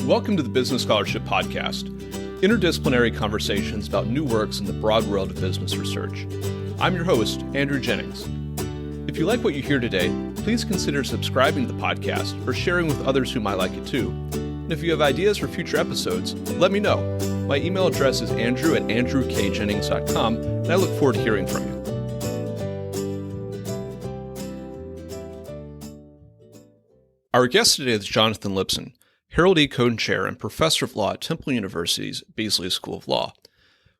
Welcome to the Business Scholarship Podcast, interdisciplinary conversations about new works in the broad world of business research. I'm your host, Andrew Jennings. If you like what you hear today, please consider subscribing to the podcast or sharing with others who might like it too. And if you have ideas for future episodes, let me know. My email address is andrew@andrewkjennings.com, and I look forward to hearing from you. Our guest today is Jonathan Lipson, Harold E. Cohen Chair and Professor of Law at Temple University's Beasley School of Law.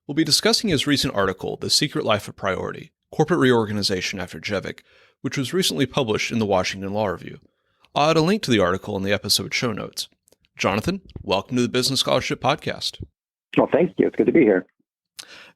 We'll be discussing his recent article, The Secret Life of Priority, Corporate Reorganization After Jevic, which was recently published in the Washington Law Review. I'll add a link to the article in the episode show notes. Jonathan, welcome to the Business Scholarship Podcast. Well, thank you. It's good to be here.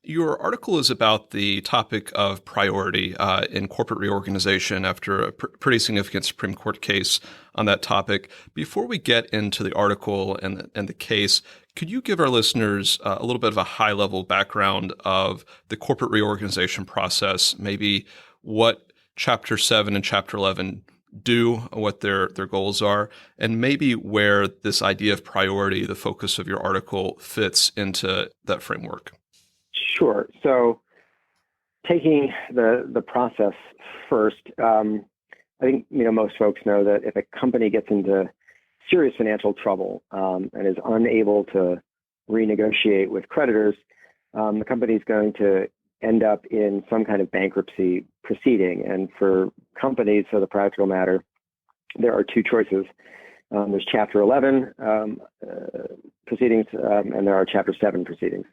Your article is about the topic of priority in corporate reorganization after a pretty significant Supreme Court case on that topic. Before we get into the article and the case, could you give our listeners a little bit of a high-level background of the corporate reorganization process, maybe what Chapter 7 and Chapter 11 do, what their goals are, and maybe where this idea of priority, the focus of your article, fits into that framework? Sure. So taking the process first, I think most folks know that if a company gets into serious financial trouble and is unable to renegotiate with creditors, the company is going to end up in some kind of bankruptcy proceeding. And for companies, so the practical matter, there are two choices. There's Chapter 11 proceedings, and there are Chapter 7 proceedings.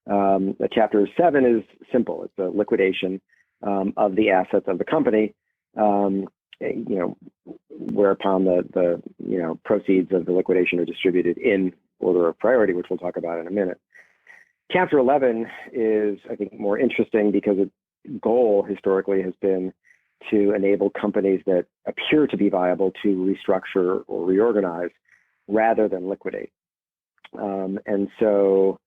The Chapter 7 is simple. It's a liquidation of the assets of the company, whereupon the proceeds of the liquidation are distributed in order of priority, which we'll talk about in a minute. Chapter 11 is, I think, more interesting because its goal historically has been to enable companies that appear to be viable to restructure or reorganize rather than liquidate. And so,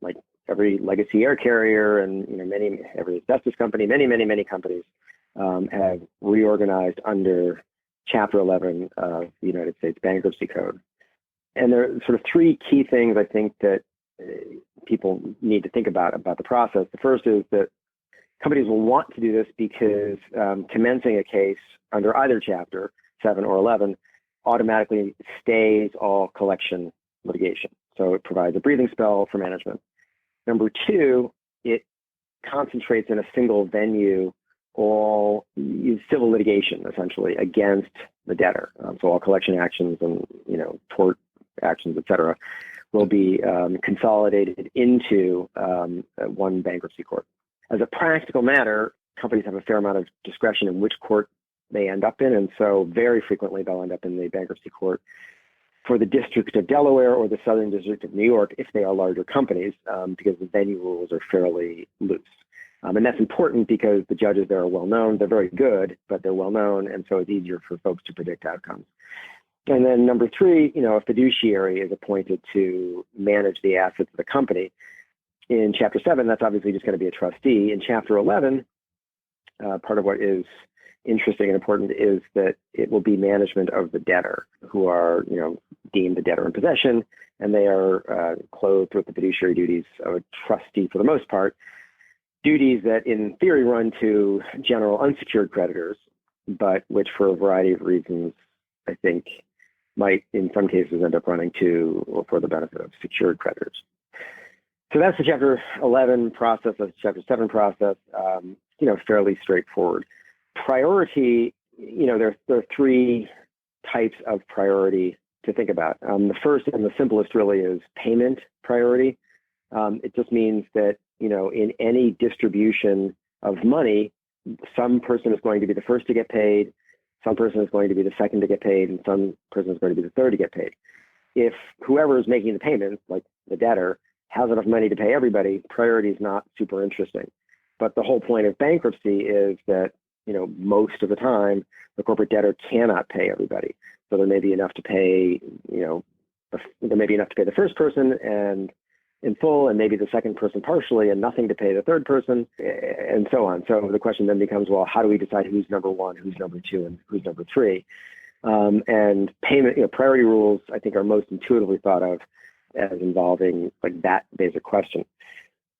like every legacy air carrier and, every asbestos company, many companies have reorganized under Chapter 11 of the United States Bankruptcy Code. And there are sort of three key things I think that people need to think about the process. The first is that companies will want to do this because commencing a case under either Chapter 7 or 11 automatically stays all collection litigation. So it provides a breathing spell for management. Number two, it concentrates in a single venue all civil litigation, essentially, against the debtor. So all collection actions and, tort actions, et cetera, will be consolidated into one bankruptcy court. As a practical matter, companies have a fair amount of discretion in which court they end up in. And so very frequently they'll end up in the bankruptcy court for the District of Delaware or the Southern District of New York if they are larger companies, because the venue rules are fairly loose. And that's important because the judges there are well known. They're very good, but they're well known, and so it's easier for folks to predict outcomes. And then number three, a fiduciary is appointed to manage the assets of the company. In Chapter 7, that's obviously just going to be a trustee. In Chapter 11, part of what is interesting and important is that it will be management of the debtor, who are, deemed the debtor in possession, and they are clothed with the fiduciary duties of a trustee for the most part, duties that in theory run to general unsecured creditors, but which for a variety of reasons, I think, might in some cases end up running to or for the benefit of secured creditors. So that's the Chapter 11 process, that's the Chapter 7 process, fairly straightforward. Priority, there are three types of priority to think about. The first and the simplest really is payment priority. It just means that, in any distribution of money, some person is going to be the first to get paid, some person is going to be the second to get paid, and some person is going to be the third to get paid. If whoever is making the payment, like the debtor, has enough money to pay everybody, priority is not super interesting. But the whole point of bankruptcy is that, most of the time, the corporate debtor cannot pay everybody. So there may be enough to pay, there may be enough to pay the first person and in full, and maybe the second person partially, and nothing to pay the third person, and so on. So the question then becomes, well, how do we decide who's number one, who's number two, and who's number three? And payment, priority rules, I think, are most intuitively thought of as involving like that basic question.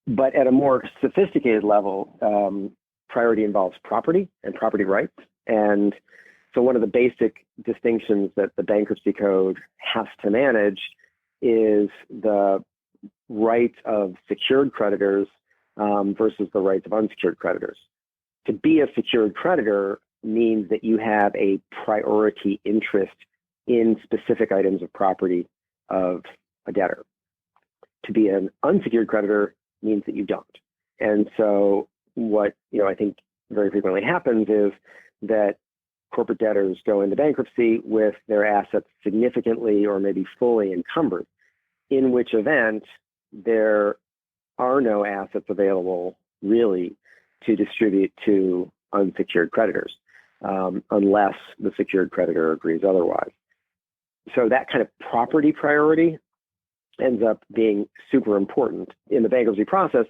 But at a more sophisticated level, priority involves property and property rights. And so one of the basic distinctions that the bankruptcy code has to manage is the rights of secured creditors versus the rights of unsecured creditors. To be a secured creditor means that you have a priority interest in specific items of property of a debtor. To be an unsecured creditor means that you don't. And so what I think very frequently happens is that corporate debtors go into bankruptcy with their assets significantly or maybe fully encumbered, in which event there are no assets available really to distribute to unsecured creditors, unless the secured creditor agrees otherwise. So that kind of property priority ends up being super important in the bankruptcy process.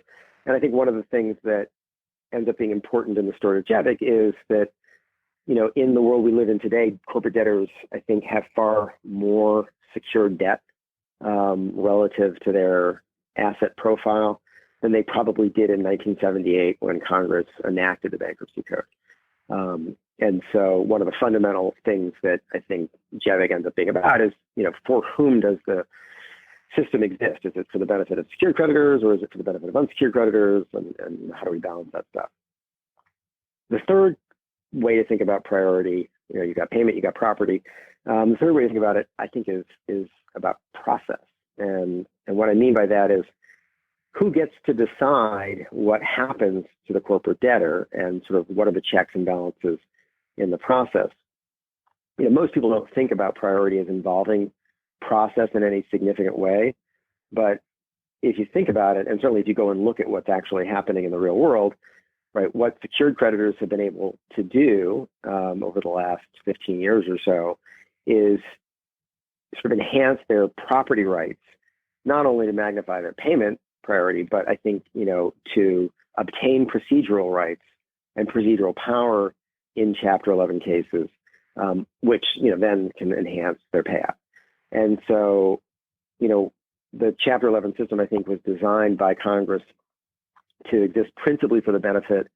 And I think one of the things that ends up being important in the story of Javik is that, in the world we live in today, corporate debtors, I think, have far more secured debt relative to their asset profile than they probably did in 1978 when Congress enacted the bankruptcy code. And so one of the fundamental things that I think Javik ends up being about is, for whom does the system exist? Is it for the benefit of secured creditors, or is it for the benefit of unsecured creditors? And how do we balance that stuff? The third way to think about priority, you've got payment, you've got property. The third way to think about it, I think, is about process. And what I mean by that is who gets to decide what happens to the corporate debtor and sort of what are the checks and balances in the process. Most people don't think about priority as involving process in any significant way. But if you think about it, and certainly if you go and look at what's actually happening in the real world, right, what secured creditors have been able to do over the last 15 years or so is sort of enhance their property rights, not only to magnify their payment priority, but I think, to obtain procedural rights and procedural power in Chapter 11 cases, which, then can enhance their payout. And so, the Chapter 11 system, I think, was designed by Congress to exist principally for the benefit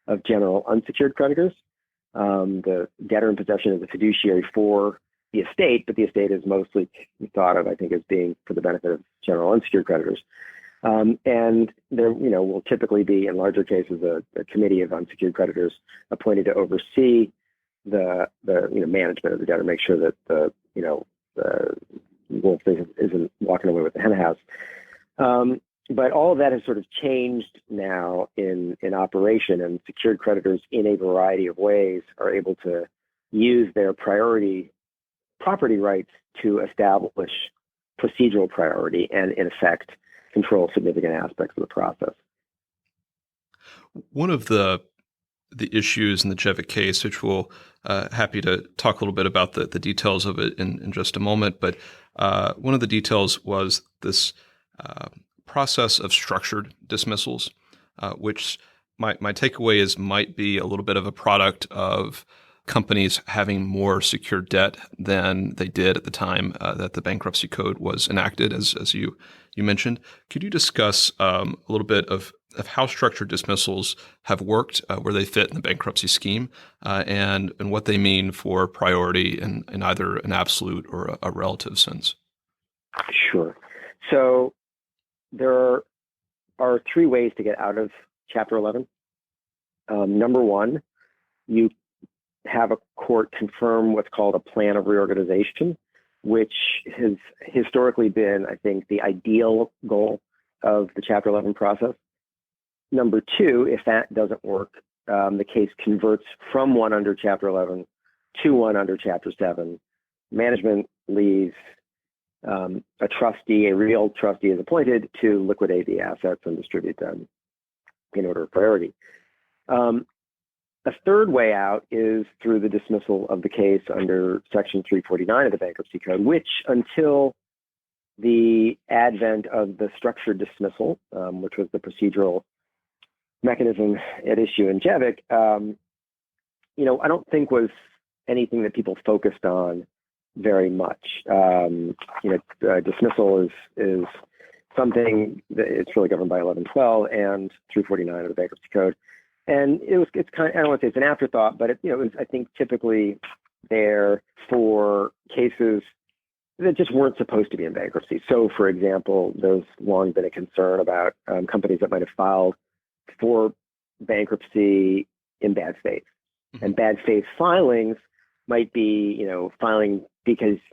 of general unsecured creditors. The debtor in possession is a fiduciary for the estate, but the estate is mostly thought of, I think, as being for the benefit of general unsecured creditors. And there, will typically be, in larger cases, a committee of unsecured creditors appointed to oversee the management of the debtor, make sure that the wolf isn't walking away with the hen house. But all of that has sort of changed now in operation, and secured creditors in a variety of ways are able to use their priority property rights to establish procedural priority and, in effect, control significant aspects of the process. One of the issues in the Javik case, which we'll happy to talk a little bit about the details of it in just a moment, but one of the details was this process of structured dismissals, which my takeaway is might be a little bit of a product of companies having more secured debt than they did at the time that the bankruptcy code was enacted, as you mentioned. Could you discuss a little bit of how structured dismissals have worked, where they fit in the bankruptcy scheme, and what they mean for priority in either an absolute or a relative sense? Sure. So there are three ways to get out of Chapter 11. Number one, you have a court confirm what's called a plan of reorganization, which has historically been, I think, the ideal goal of the Chapter 11 process. Number two, if that doesn't work, the case converts from one under Chapter 11 to one under Chapter 7. Management leaves, a trustee, a real trustee is appointed to liquidate the assets and distribute them in order of priority. A third way out is through the dismissal of the case under Section 349 of the Bankruptcy Code, which until the advent of the structured dismissal, which was the procedural mechanism at issue in Javik, I don't think was anything that people focused on very much. Dismissal is something that it's really governed by 1112 and 349 of the Bankruptcy Code. And it's kind of, I don't want to say it's an afterthought, but it was, I think, typically there for cases that just weren't supposed to be in bankruptcy. So, for example, there's long been a concern about companies that might have filed for bankruptcy in bad faith. And bad faith filings might be, filing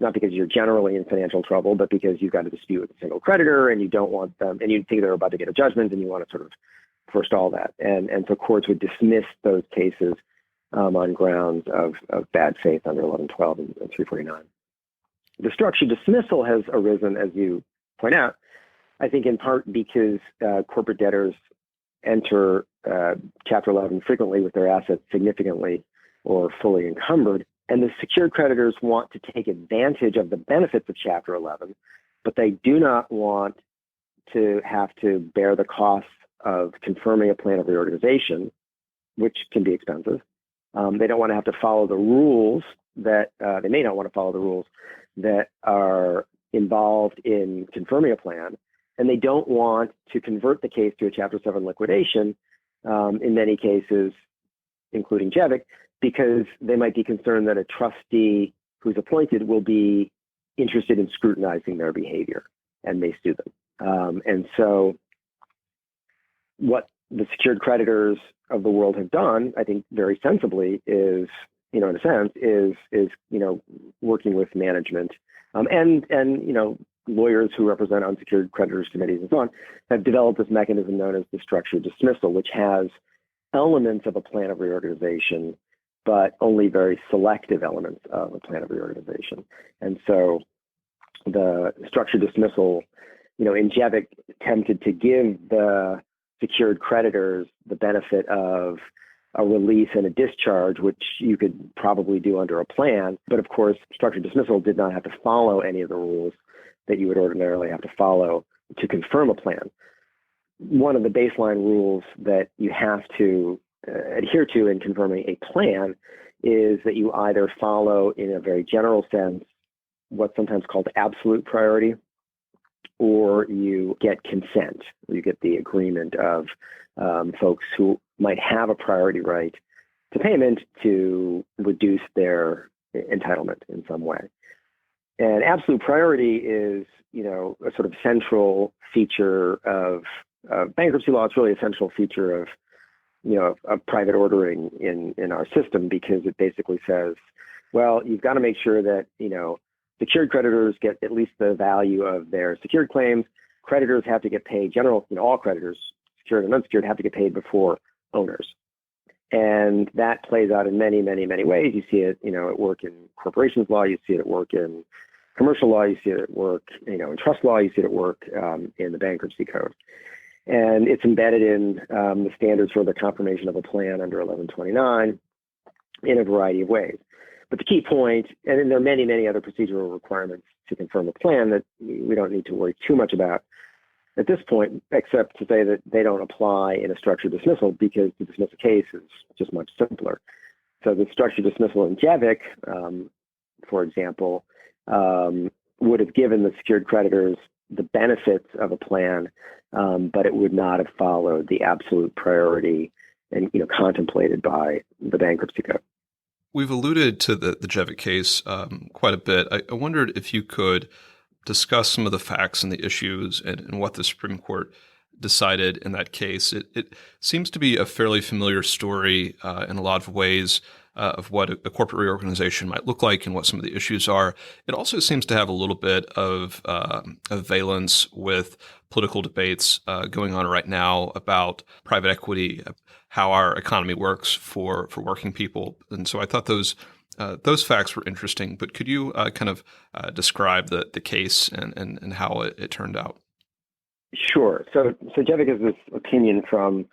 not because you're generally in financial trouble, but because you've got a dispute with a single creditor and you don't want them, and you think they're about to get a judgment and you want to sort of forestall that. And so courts would dismiss those cases on grounds of bad faith under 1112 and 349. The structured dismissal has arisen, as you point out, I think in part because corporate debtors enter Chapter 11 frequently with their assets significantly or fully encumbered. And the secured creditors want to take advantage of the benefits of Chapter 11, but they do not want to have to bear the costs of confirming a plan of reorganization, which can be expensive. They don't want to have to follow the rules that they may not want to follow the rules that are involved in confirming a plan. And they don't want to convert the case to a Chapter 7 liquidation in many cases, including Jevic, because they might be concerned that a trustee who's appointed will be interested in scrutinizing their behavior and may sue them. And so what the secured creditors of the world have done, I think very sensibly, is, in a sense, is working with management and lawyers who represent unsecured creditors committees and so on, have developed this mechanism known as the structured dismissal, which has elements of a plan of reorganization, but only very selective elements of a plan of reorganization. And so the structured dismissal, in Jevic, attempted to give the secured creditors the benefit of a release and a discharge, which you could probably do under a plan. But of course, structured dismissal did not have to follow any of the rules that you would ordinarily have to follow to confirm a plan. One of the baseline rules that you have to adhere to in confirming a plan is that you either follow, in a very general sense, what's sometimes called absolute priority, or you get consent, you get the agreement of folks who might have a priority right to payment to reduce their entitlement in some way. And absolute priority is, a sort of central feature of bankruptcy law. It's really a central feature of, of private ordering in our system, because it basically says, well, you've got to make sure that, secured creditors get at least the value of their secured claims. Creditors have to get paid. All creditors, secured and unsecured, have to get paid before owners. And that plays out in many, many, many ways. You see it, at work in corporations law. You see it at work in commercial law. You see it at work, in trust law. You see it at work in the bankruptcy code. And it's embedded in the standards for the confirmation of a plan under 1129 in a variety of ways. But the key point, and then there are many, many other procedural requirements to confirm a plan that we don't need to worry too much about at this point, except to say that they don't apply in a structured dismissal, because to dismiss a case is just much simpler. So the structured dismissal in Jevic, for example, would have given the secured creditors the benefits of a plan, but it would not have followed the absolute priority and contemplated by the bankruptcy code. We've alluded to the Jevic case quite a bit. I wondered if you could discuss some of the facts and the issues and what the Supreme Court decided in that case. It seems to be a fairly familiar story in a lot of ways of what a corporate reorganization might look like and what some of the issues are. It also seems to have a little bit of valence with political debates going on right now about private equity, how our economy works for working people. And so I thought those facts were interesting, but could you kind of describe the case and how it turned out? Sure. So Jevic is this opinion from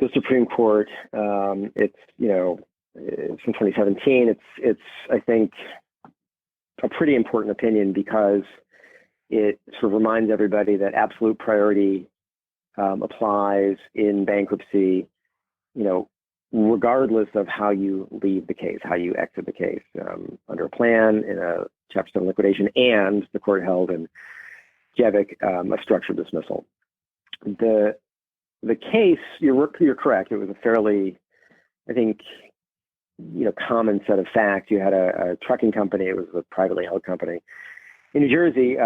the Supreme Court. It's from 2017. It's I think a pretty important opinion, because it sort of reminds everybody that absolute priority applies in bankruptcy, regardless of how you leave the case, how you exit the case, under a plan, in a Chapter 7 liquidation, and the court held in Jevic a structured dismissal. The case, you're correct. It was a fairly, I think, common set of facts. You had a trucking company. It was a privately held company in New Jersey.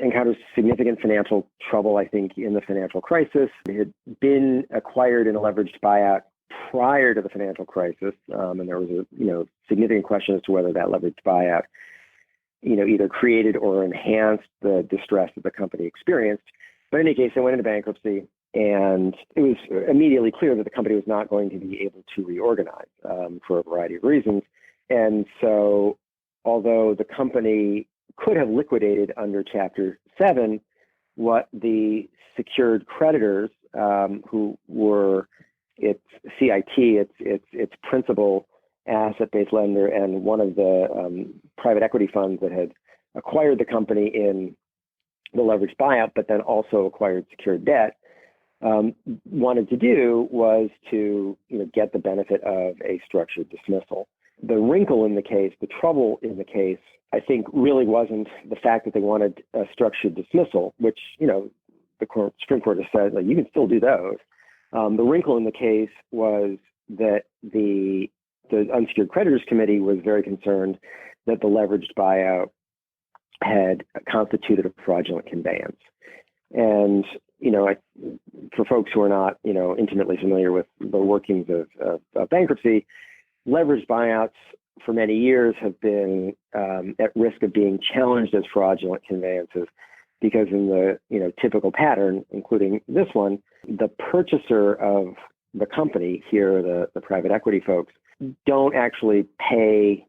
Encountered significant financial trouble, I think, in the financial crisis. It had been acquired in a leveraged buyout prior to the financial crisis, and there was a significant question as to whether that leveraged buyout either created or enhanced the distress that the company experienced. But in any case, it went into bankruptcy, and it was immediately clear that the company was not going to be able to reorganize for a variety of reasons. And so, although the company could have liquidated under Chapter 7, what the secured creditors, who were its CIT, its principal asset-based lender, and one of the private equity funds that had acquired the company in the leveraged buyout, but then also acquired secured debt, wanted to do was to get the benefit of a structured dismissal. The wrinkle in the case, the trouble in the case, I think really wasn't the fact that they wanted a structured dismissal, which the Supreme Court has said you can still do those. The wrinkle in the case was that the Unsecured Creditors Committee was very concerned that the leveraged buyout had constituted a fraudulent conveyance. And, for folks who are not, intimately familiar with the workings of bankruptcy, leveraged buyouts for many years have been at risk of being challenged as fraudulent conveyances because in the, typical pattern, including this one, the purchaser of the company here, the private equity folks, don't actually pay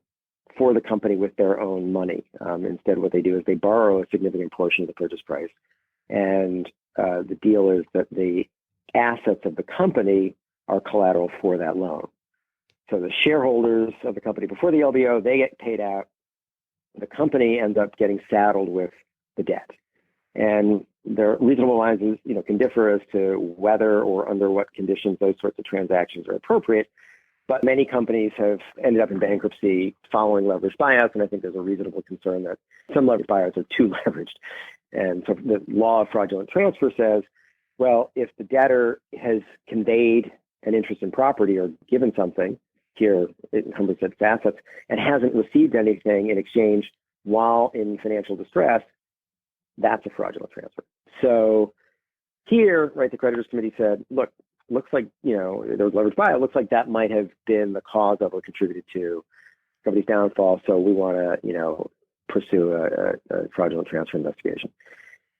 for the company with their own money. Instead, what they do is they borrow a significant portion of the purchase price. And the deal is that the assets of the company are collateral for that loan. So the shareholders of the company before the LBO, they get paid out. The company ends up getting saddled with the debt. And there reasonable lines, can differ as to whether or under what conditions those sorts of transactions are appropriate. But many companies have ended up in bankruptcy following leveraged buyouts, and I think there's a reasonable concern that some leveraged buyouts are too leveraged. And so the law of fraudulent transfer says, well, if the debtor has conveyed an interest in property or given something, here it encumbers its assets, and hasn't received anything in exchange while in financial distress, that's a fraudulent transfer. So here, right, the creditors committee said, look, looks like, there was leveraged buyout. Looks like that might have been the cause of or contributed to the company's downfall. So we want to, pursue a fraudulent transfer investigation.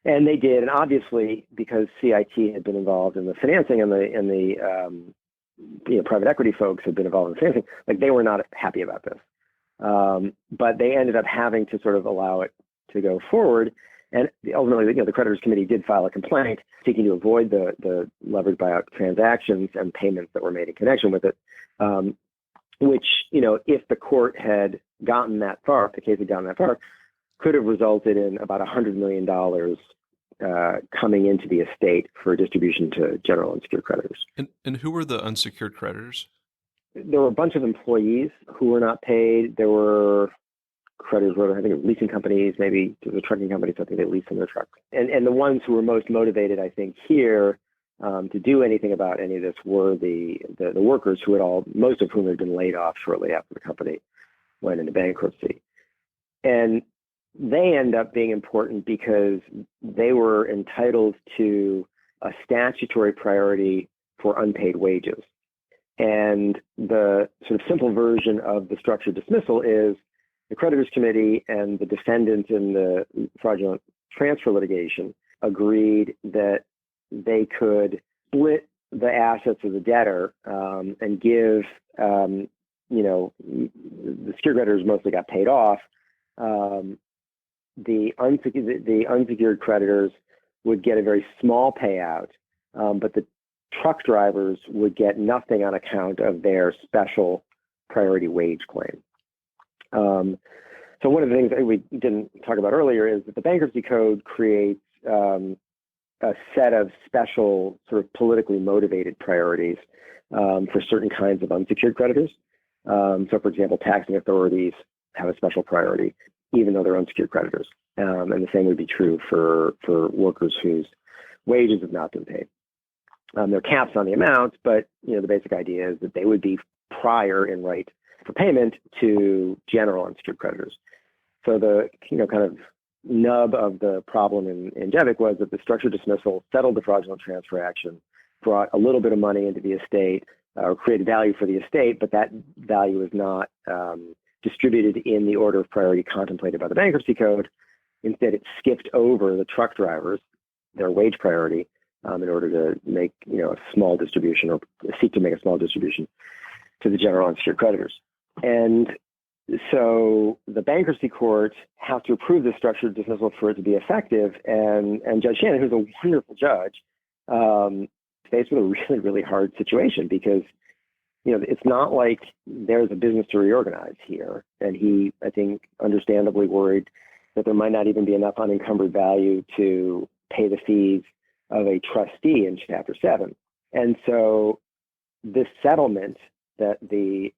And they did. And obviously, because CIT had been involved in the financing and the private equity folks had been involved in the financing, they were not happy about this. But they ended up having to sort of allow it to go forward. And ultimately, the creditors committee did file a complaint seeking to avoid the leveraged buyout transactions and payments that were made in connection with it, which, if the court had gotten that far, if the case had gotten that far, could have resulted in about $100 million coming into the estate for distribution to general unsecured creditors. And who were the unsecured creditors? There were a bunch of employees who were not paid. There were creditors were, I think, leasing companies, maybe the trucking companies, I think they leased in their trucks. And the ones who were most motivated, I think, here to do anything about any of this were the workers who most of whom had been laid off shortly after the company went into bankruptcy. And they end up being important because they were entitled to a statutory priority for unpaid wages. And the sort of simple version of the structured dismissal is the creditors committee and the defendant in the fraudulent transfer litigation agreed that they could split the assets of the debtor and give, the secured creditors mostly got paid off. The unsecured creditors would get a very small payout, but the truck drivers would get nothing on account of their special priority wage claim. So one of the things that we didn't talk about earlier is that the bankruptcy code creates a set of special sort of politically motivated priorities for certain kinds of unsecured creditors. So, for example, taxing authorities have a special priority, even though they're unsecured creditors. And the same would be true for workers whose wages have not been paid. There are caps on the amounts, but the basic idea is that they would be prior in right for payment to general unsecured creditors. So the kind of nub of the problem in Jevic was that the structured dismissal settled the fraudulent transfer action, brought a little bit of money into the estate, or created value for the estate, but that value is not distributed in the order of priority contemplated by the bankruptcy code. Instead, it skipped over the truck drivers, their wage priority, in order to make a small distribution, or seek to make a small distribution to the general unsecured creditors. And so the bankruptcy court has to approve the structured dismissal for it to be effective. And Judge Shannon, who's a wonderful judge, faced with a really, really hard situation because, it's not like there's a business to reorganize here. And he, I think, understandably worried that there might not even be enough unencumbered value to pay the fees of a trustee in Chapter 7. And so this settlement that the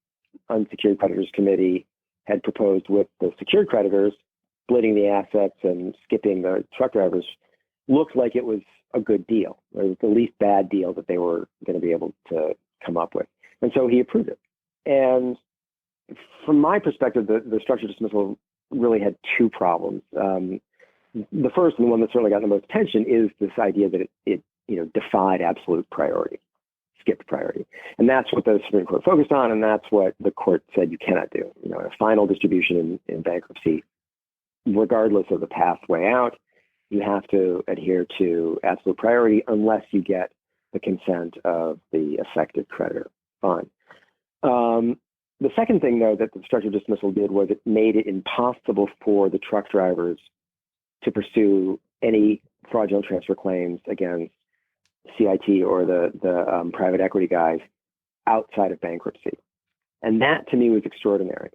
Unsecured Creditors Committee had proposed with the secured creditors, splitting the assets and skipping the truck drivers, looked like it was a good deal. It was the least bad deal that they were going to be able to come up with. And so he approved it. And from my perspective, the structured dismissal really had two problems. The first, and the one that certainly got the most attention, is this idea that it defied absolute priority, skipped priority. And that's what the Supreme Court focused on, and that's what the court said you cannot do. A final distribution in bankruptcy, regardless of the pathway out, you have to adhere to absolute priority unless you get the consent of the affected creditor. Fine. The second thing, though, that the structured dismissal did was it made it impossible for the truck drivers to pursue any fraudulent transfer claims against CIT or the private equity guys outside of bankruptcy. And that, to me, was extraordinary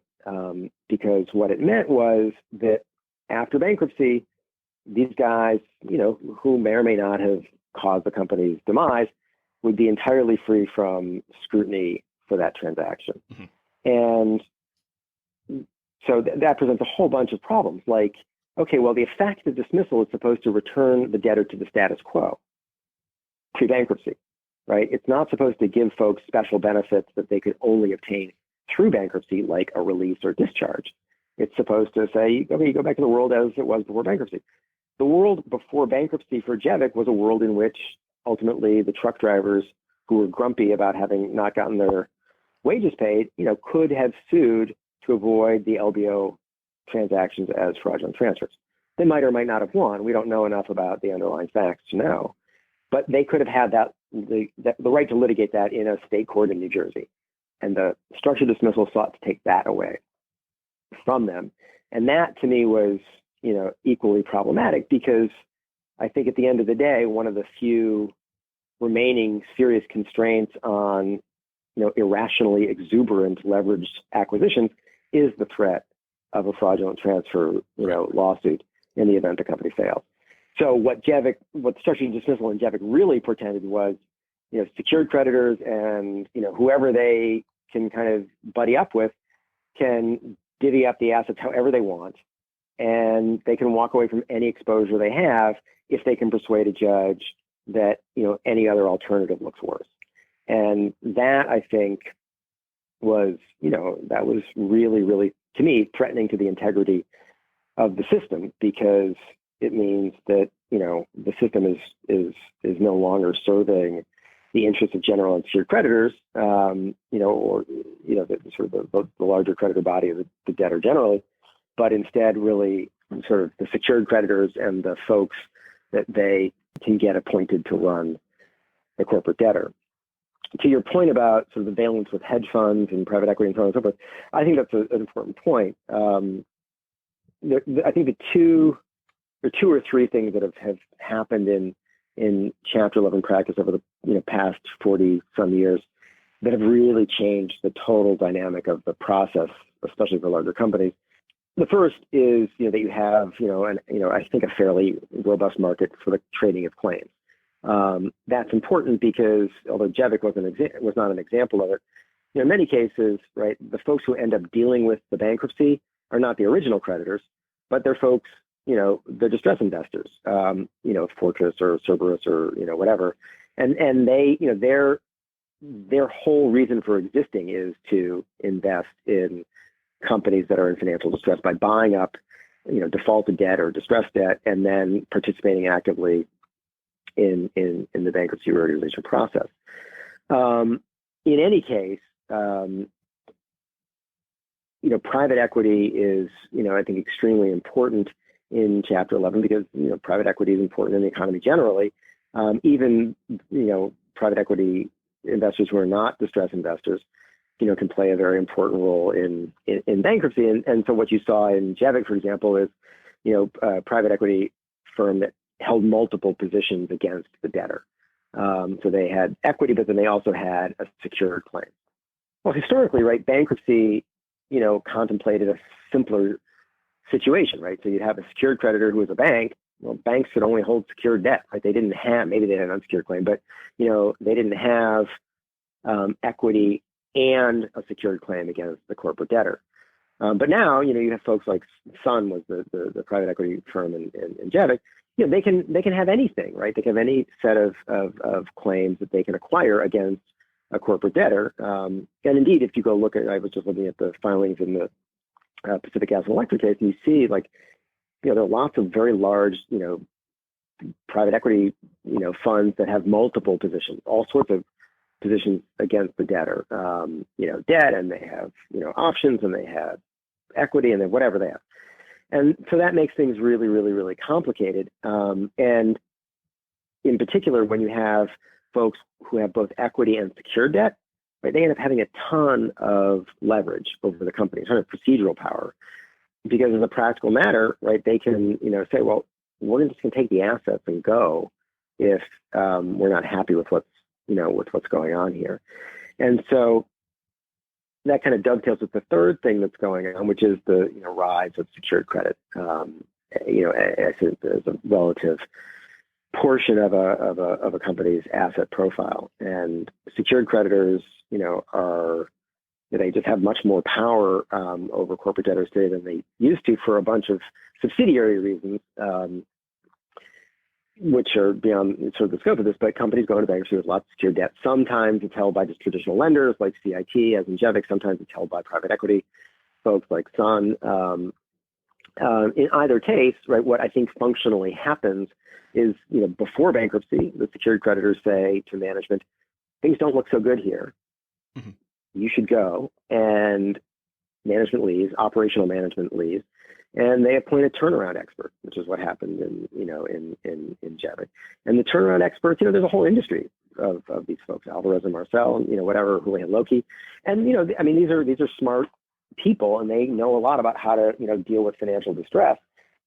because what it meant was that after bankruptcy, these guys, who may or may not have caused the company's demise, would be entirely free from scrutiny for that transaction. Mm-hmm. And so that presents a whole bunch of problems. Like, okay, well, the effect of dismissal is supposed to return the debtor to the status quo pre-bankruptcy, right? It's not supposed to give folks special benefits that they could only obtain through bankruptcy, like a release or discharge. It's supposed to say, okay, you go back to the world as it was before bankruptcy. The world before bankruptcy for Jevic was a world in which ultimately the truck drivers who were grumpy about having not gotten their wages paid, could have sued to avoid the LBO transactions as fraudulent transfers. They might or might not have won. We don't know enough about the underlying facts to know, but they could have had the right to litigate that in a state court in New Jersey. And the structured dismissal sought to take that away from them. And that, to me, was, equally problematic because I think at the end of the day, one of the few remaining serious constraints on, irrationally exuberant leveraged acquisitions is the threat of a fraudulent transfer, lawsuit in the event the company fails. So what the structured dismissal in Jevic really portended was, secured creditors and, whoever they can kind of buddy up with can divvy up the assets however they want, and they can walk away from any exposure they have if they can persuade a judge that, any other alternative looks worse. And that, I think, was, that was really, really, to me, threatening to the integrity of the system, because it means that, the system is no longer serving the interests of general unsecured creditors, or the larger creditor body of the debtor generally, but instead really sort of the secured creditors and the folks that they can get appointed to run the corporate debtor. To your point about sort of the valence with hedge funds and private equity and so on and so forth, I think that's an important point. I think there are two or three things that have happened in Chapter 11 practice over the past 40 some years that have really changed the total dynamic of the process, especially for larger companies. The first is that you have I think a fairly robust market for the trading of claims. That's important because although Jevic was not an example of it, in many cases, right, the folks who end up dealing with the bankruptcy are not the original creditors, but they're folks, the distress investors, Fortress or Cerberus or whatever, and they, their whole reason for existing is to invest in companies that are in financial distress by buying up, defaulted debt or distressed debt, and then participating actively in the bankruptcy reorganization process. In any case, private equity is, I think, extremely important in Chapter 11 because, private equity is important in the economy generally. Even, private equity investors who are not distress investors, can play a very important role in bankruptcy. And so what you saw in Jevic, for example, is, a private equity firm that held multiple positions against the debtor. So they had equity, but then they also had a secured claim. Well, historically, right, bankruptcy, contemplated a simpler situation, right? So you'd have a secured creditor who was a bank. Well, banks could only hold secured debt, right? They didn't have, maybe they had an unsecured claim, but, they didn't have equity and a secured claim against the corporate debtor. But now, you have folks like Sun was the private equity firm in Jevic. They can have anything, right? They can have any set of claims that they can acquire against a corporate debtor. And indeed, if you go look at, I was just looking at the filings in the Pacific Gas and Electric case, and you see there are lots of very large, private equity, funds that have multiple positions, all sorts of positions against the debtor, debt, and they have, options, and they have equity, and then whatever they have. And so that makes things really, really, really complicated. And in particular, when you have folks who have both equity and secured debt, right, they end up having a ton of leverage over the company, a ton of procedural power, because as a practical matter, right, they can, say, well, we're just going to take the assets and go if we're not happy with what's going on here. And so that kind of dovetails with the third thing that's going on, which is the rise of secured credit. As a relative portion of a company's asset profile, and secured creditors, they just have much more power over corporate debtors today than they used to for a bunch of subsidiary reasons, which are beyond sort of the scope of this, but companies go into bankruptcy with lots of secured debt. Sometimes it's held by just traditional lenders like CIT, as in Jevic. Sometimes it's held by private equity folks like Sun. In either case, right, what I think functionally happens is, before bankruptcy, the secured creditors say to management, things don't look so good here. Mm-hmm. You should go. And management leaves, operational management leaves, and they appoint a turnaround expert, which is what happened in Jevic. And the turnaround experts, there's a whole industry of these folks, Alvarez and Marcel, and whatever, Julian Loki, and these are smart people, and they know a lot about how to deal with financial distress.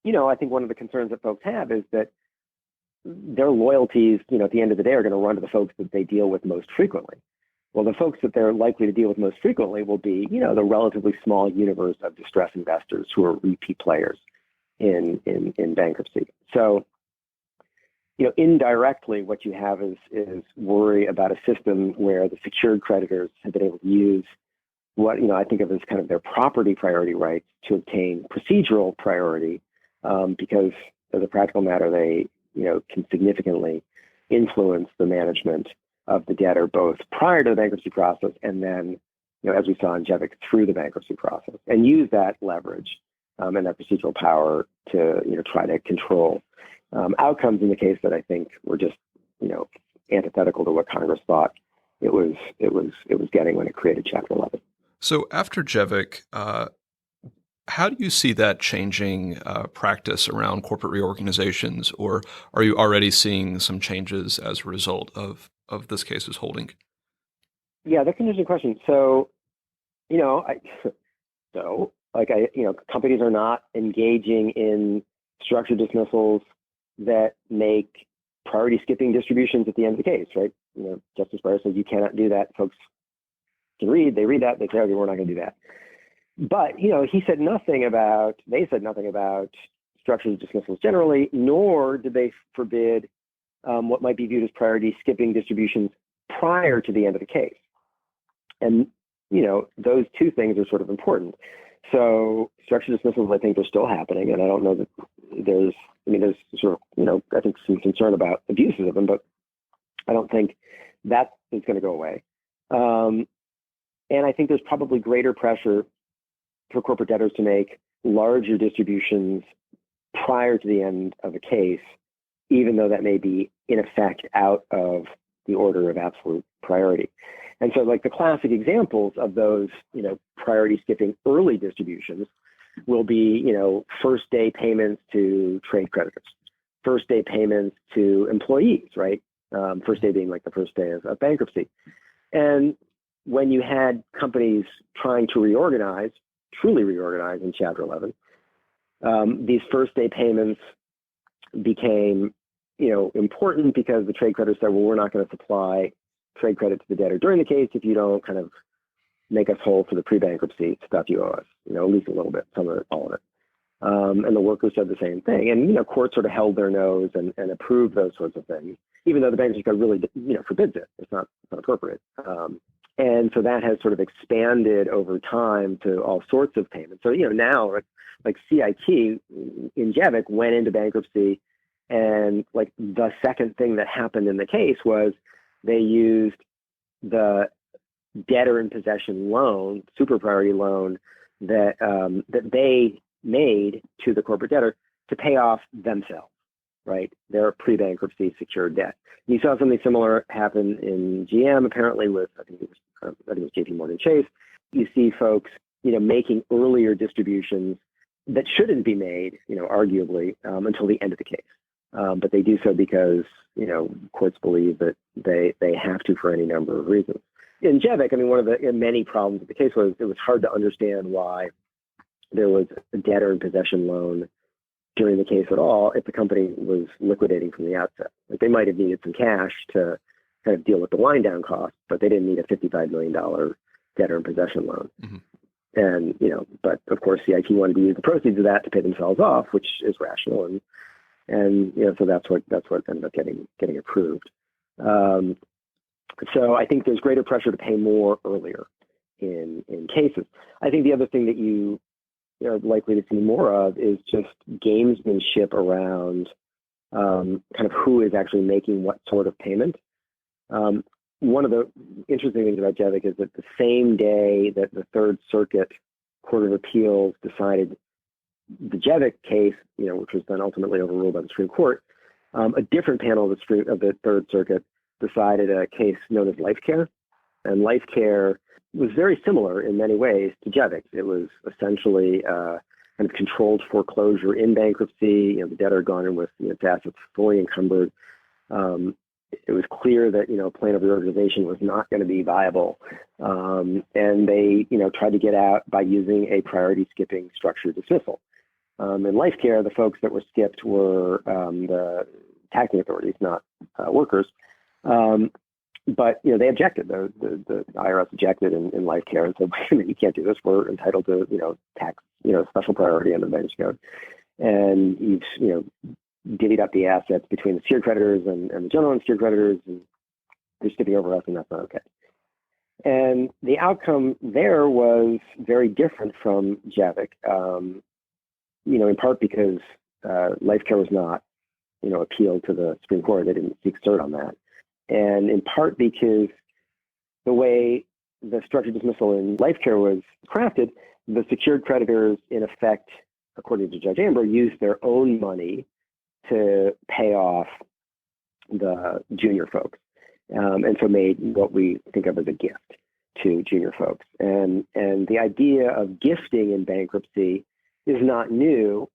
I think one of the concerns that folks have is that their loyalties, at the end of the day, are going to run to the folks that they deal with most frequently. Well, the folks that they're likely to deal with most frequently will be, the relatively small universe of distress investors who are repeat players in bankruptcy. So, indirectly, what you have is worry about a system where the secured creditors have been able to use what I think of as kind of their property priority rights to obtain procedural priority, because as a practical matter, they can significantly influence the management of the debtor, both prior to the bankruptcy process and then, as we saw in Jevic, through the bankruptcy process, and use that leverage and that procedural power to try to control outcomes in the case that I think were just antithetical to what Congress thought it was getting when it created Chapter 11. So after Jevic, how do you see that changing practice around corporate reorganizations, or are you already seeing some changes as a result of this case's holding? Yeah, that's an interesting question. So, companies are not engaging in structured dismissals that make priority skipping distributions at the end of the case, right? Justice Breyer says you cannot do that. Folks can read, they read that, they say, okay, we're not going to do that. But, they said nothing about structured dismissals generally, nor did they forbid what might be viewed as priority skipping distributions prior to the end of the case. And, those two things are sort of important. So structured dismissals, I think, are still happening. And I don't know that there's sort of, I think some concern about abuses of them, but I don't think that is going to go away. And I think there's probably greater pressure for corporate debtors to make larger distributions prior to the end of a case, even though that may be in effect out of the order of absolute priority. And so like the classic examples of those, priority skipping early distributions will be, first day payments to trade creditors, first day payments to employees, right? First day being like the first day of bankruptcy. And when you had companies trying to truly reorganize in Chapter 11, these first day payments became, important because the trade creditors said, well, we're not going to supply trade credit to the debtor during the case if you don't kind of make us whole for the pre-bankruptcy stuff you owe us, at least a little bit, some of it, all of it. And the workers said the same thing. And, courts sort of held their nose and approved those sorts of things, even though the bankruptcy code really, forbids it. It's not appropriate. And so that has sort of expanded over time to all sorts of payments. So, now like CIT in Jevic went into bankruptcy, and like the second thing that happened in the case was they used the debtor in possession loan, super priority loan that they made to the corporate debtor to pay off themselves, right? Their pre-bankruptcy secured debt. You saw something similar happen in GM, apparently with, I think it was JP Morgan Chase. You see folks, making earlier distributions that shouldn't be made, arguably, until the end of the case. But they do so because, courts believe that they have to for any number of reasons. In Jevic, one of the many problems with the case was it was hard to understand why there was a debtor in possession loan during the case at all if the company was liquidating from the outset. Like they might have needed some cash to kind of deal with the wind down costs, but they didn't need a $55 million debtor in possession loan. Mm-hmm. And, but of course CIT wanted to use the proceeds of that to pay themselves off, which is rational. And so that's what ended up getting approved. So I think there's greater pressure to pay more earlier in cases. I think the other thing that you are likely to see more of is just gamesmanship around kind of who is actually making what sort of payment. One of the interesting things about Jevic is that the same day that the Third Circuit Court of Appeals decided the Jevic case, which was then ultimately overruled by the Supreme Court, a different panel of the Third Circuit decided a case known as Life Care. And Life Care was very similar in many ways to Jevic. It was essentially kind of controlled foreclosure in bankruptcy. The debtor had gone in with its assets fully encumbered. It was clear that a plan of reorganization was not going to be viable, and they tried to get out by using a priority skipping structured dismissal. In Life Care, the folks that were skipped were the taxing authorities, not workers. But they objected. The IRS objected in Life Care and said, "You can't do this. We're entitled to tax special priority under the bankruptcy code." And you've divvied up the assets between the secured creditors and the general unsecured creditors, and they're skipping over us, and that's not okay. And the outcome there was very different from Jevic. In part because Life Care was not appealed to the Supreme Court. They didn't seek cert on that. And in part because the way the structured dismissal in Life Care was crafted, the secured creditors, in effect, according to Judge Amber, used their own money to pay off the junior folks, and so made what we think of as a gift to junior folks. And the idea of gifting in bankruptcy is not new,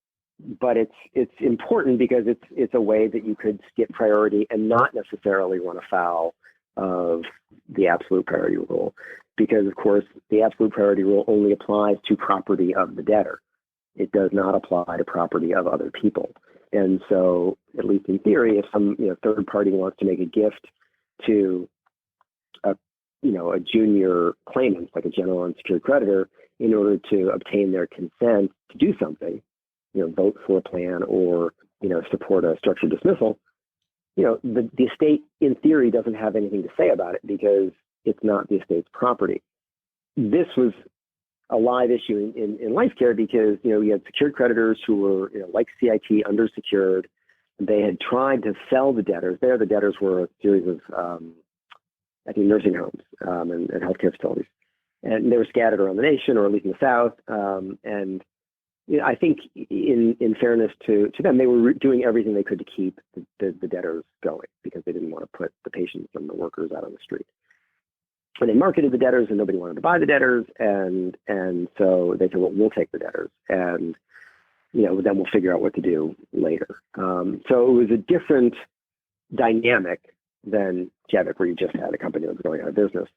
but it's important because it's a way that you could skip priority and not necessarily run afoul of the absolute priority rule, because of course the absolute priority rule only applies to property of the debtor. It does not apply to property of other people. And so, at least in theory, if some third party wants to make a gift to a junior claimant, like a general unsecured creditor, in order to obtain their consent to do something, vote for a plan or support a structured dismissal, the estate in theory doesn't have anything to say about it because it's not the estate's property. This was a live issue in life care because, we had secured creditors who were, like CIT, undersecured. They had tried to sell the debtors. The debtors were a series of, I think, nursing homes and healthcare facilities. And they were scattered around the nation, or at least in the South. And I think in fairness to them, they were doing everything they could to keep the debtors going because they didn't want to put the patients and the workers out on the street. And they marketed the debtors and nobody wanted to buy the debtors. And so they said, well, we'll take the debtors and, then we'll figure out what to do later. So it was a different dynamic than Jevic, where you just had a company that was going out of business.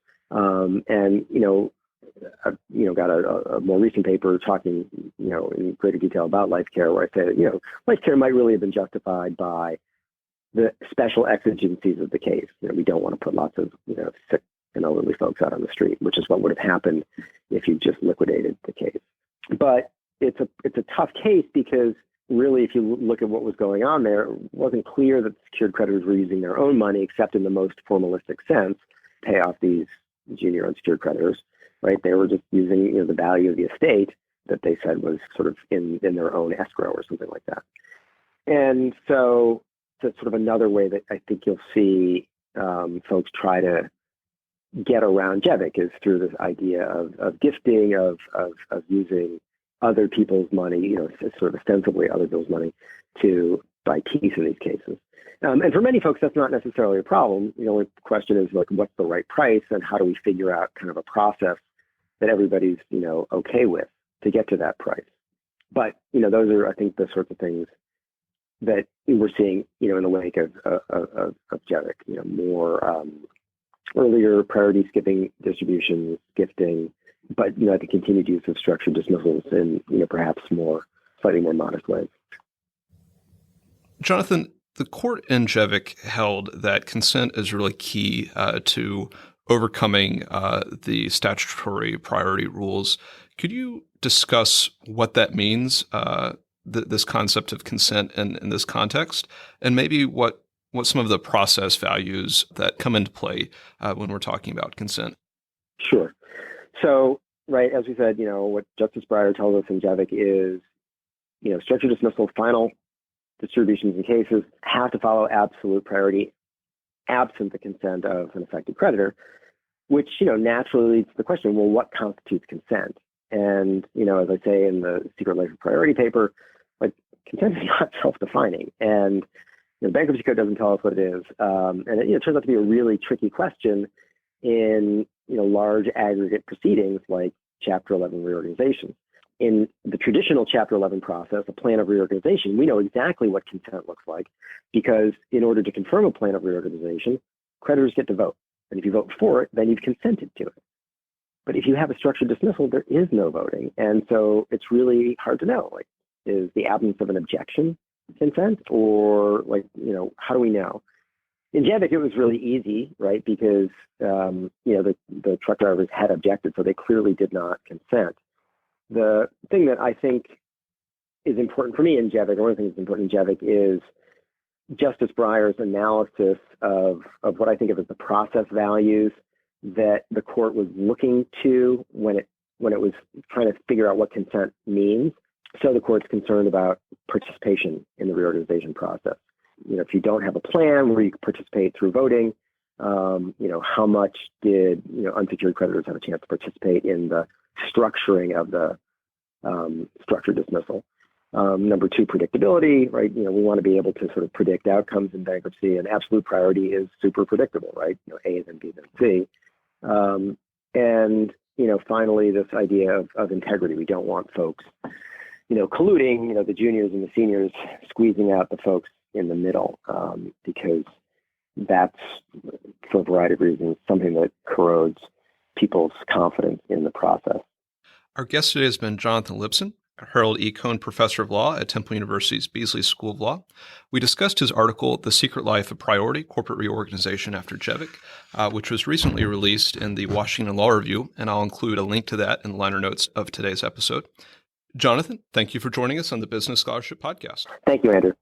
I've, got a more recent paper talking, in greater detail about life care, where I say that, life care might really have been justified by the special exigencies of the case. We don't want to put lots of, sick and elderly folks out on the street, which is what would have happened if you just liquidated the case. But it's a tough case because really, if you look at what was going on there, it wasn't clear that the secured creditors were using their own money, except in the most formalistic sense, to pay off these junior unsecured creditors, right? They were just using, the value of the estate that they said was sort of in their own escrow or something like that. And so that's sort of another way that I think you'll see folks try to get around Jevic is through this idea of gifting, of using other people's money, sort of ostensibly other people's money to buy peace in these cases. And for many folks, that's not necessarily a problem. The only question is, like, what's the right price and how do we figure out kind of a process that everybody's, okay with to get to that price. But, those are, I think, the sorts of things that we're seeing, in the wake of Jevic, more earlier priority skipping distributions, gifting, but, the continued use of structured dismissals in, perhaps slightly more modest ways. Jonathan, the court in Jevic held that consent is really key to overcoming the statutory priority rules. Could you discuss what that means, this concept of consent in this context, and maybe what some of the process values that come into play when we're talking about consent? Sure. So, right, as we said, what Justice Breyer tells us in Jevic is, structured dismissal, final distributions in cases have to follow absolute priority absent the consent of an affected creditor, which, naturally leads to the question, well, what constitutes consent? And, as I say in the Secret Life of Priority paper, like, consent is not self-defining. And the bankruptcy code doesn't tell us what it is. And it turns out to be a really tricky question in, large aggregate proceedings like Chapter 11 reorganization. In the traditional Chapter 11 process, a plan of reorganization, we know exactly what consent looks like because in order to confirm a plan of reorganization, creditors get to vote. And if you vote for it, then you've consented to it. But if you have a structured dismissal, there is no voting. And so it's really hard to know, like, is the absence of an objection consent or, like, how do we know? In Jevic, it was really easy, right? Because, the truck drivers had objected, so they clearly did not consent. The thing that I think is important for me in Jevic, or one of the things that's important in Jevic, is Justice Breyer's analysis of what I think of as the process values that the court was looking to when it was trying to figure out what consent means. So the court's concerned about participation in the reorganization process. If you don't have a plan where you participate through voting, how much did unsecured creditors have a chance to participate in the structuring of the structured dismissal? Number two, predictability, right? We want to be able to sort of predict outcomes in bankruptcy, and absolute priority is super predictable, right? A, then B, then C. And finally, this idea of integrity. We don't want folks, colluding, the juniors and the seniors squeezing out the folks in the middle, because that's, for a variety of reasons, something that corrodes people's confidence in the process. Our guest today has been Jonathan Lipson, Harold E. Cohn Professor of Law at Temple University's Beasley School of Law. We discussed his article, The Secret Life of Priority, Corporate Reorganization After Jevic, which was recently released in the Washington Law Review, and I'll include a link to that in the liner notes of today's episode. Jonathan, thank you for joining us on the Business Scholarship Podcast. Thank you, Andrew.